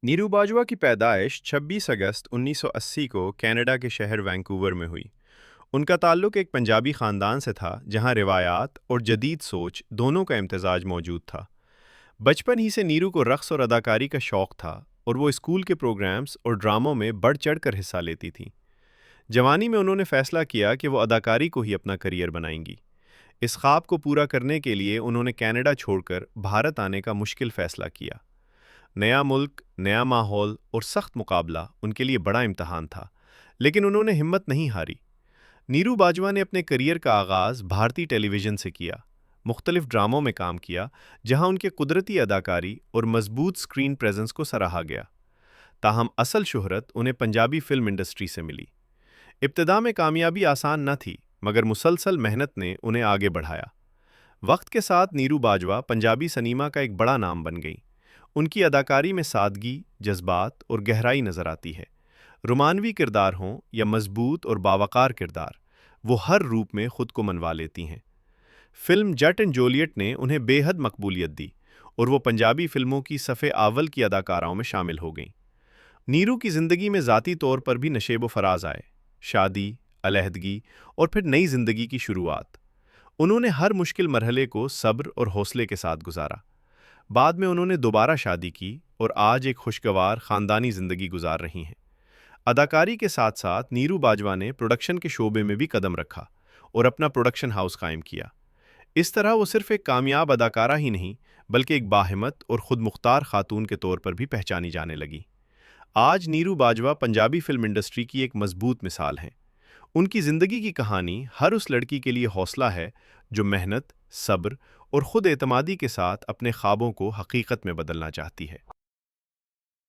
नीरू बाजवा की पैदाइश 26 अगस्त 1980 को कनाडा के शहर वैंकूवर में हुई। उनका ताल्लुक एक पंजाबी ख़ानदान से था जहां रिवायात और जदीद सोच दोनों का इम्तजाज मौजूद था। बचपन ही से नीरू को रक़्स और अदाकारी का शौक़ था और वो स्कूल के प्रोग्राम्स और ड्रामों में बढ़ चढ़ कर हिस्सा लेती थीं। जवानी में उन्होंने फ़ैसला किया कि वो अदाकारी को ही अपना करियर बनाएंगी। इस ख्वाब को पूरा करने के लिए उन्होंने कनाडा छोड़कर भारत आने का मुश्किल फ़ैसला किया। नया मुल्क, नया माहौल और सख्त मुकाबला उनके लिए बड़ा इम्तहान था, लेकिन उन्होंने हिम्मत नहीं हारी। नीरू बाजवा ने अपने करियर का आगाज़ भारतीय टेलीविज़न से किया। मुख्तलिफ ड्रामों में काम किया, जहां उनके कुदरती अदाकारी और मजबूत स्क्रीन प्रेजेंस को सराहा गया। ताहम असल शोहरत उन्हें पंजाबी फ़िल्म इंडस्ट्री से मिली। इब्तिदा में कामयाबी आसान न थी, मगर मुसलसल मेहनत ने उन्हें आगे बढ़ाया। वक्त के साथ नीरू बाजवा पंजाबी सिनेमा का एक बड़ा नाम बन गई। उनकी अदाकारी में सादगी, जज्बात और गहराई नज़र आती है। रोमानवी किरदार हों या मजबूत और बावकार किरदार, वो हर रूप में खुद को मनवा लेती हैं। फिल्म जट एंड जूलियट ने उन्हें बेहद मकबूलियत दी और वो पंजाबी फिल्मों की सफ़े अव्वल की अदाकाराओं में शामिल हो गईं। नीरू की ज़िंदगी में ज़ाती तौर पर भी नशेब व फराज आए। शादी, अलहदगी और फिर नई ज़िंदगी की शुरुआत। उन्होंने हर मुश्किल मरहले को सब्र और हौसले के साथ गुजारा। बाद में उन्होंने दोबारा शादी की और आज एक खुशगवार ख़ानदानी ज़िंदगी गुजार रही हैं। अदाकारी के साथ साथ नीरू बाजवा ने प्रोडक्शन के शोबे में भी कदम रखा और अपना प्रोडक्शन हाउस कायम किया। इस तरह वो सिर्फ एक कामयाब अदाकारा ही नहीं, बल्कि एक बाहिम्मत और खुद मुख्तार खातून के तौर पर भी पहचानी जाने लगी। आज नीरू बाजवा पंजाबी फिल्म इंडस्ट्री की एक मजबूत मिसाल हैं। उनकी ज़िंदगी की कहानी हर उस लड़की के लिए हौसला है जो मेहनत, सब्र और खुद एतमादी के साथ अपने ख्वाबों को हकीकत में बदलना चाहती है।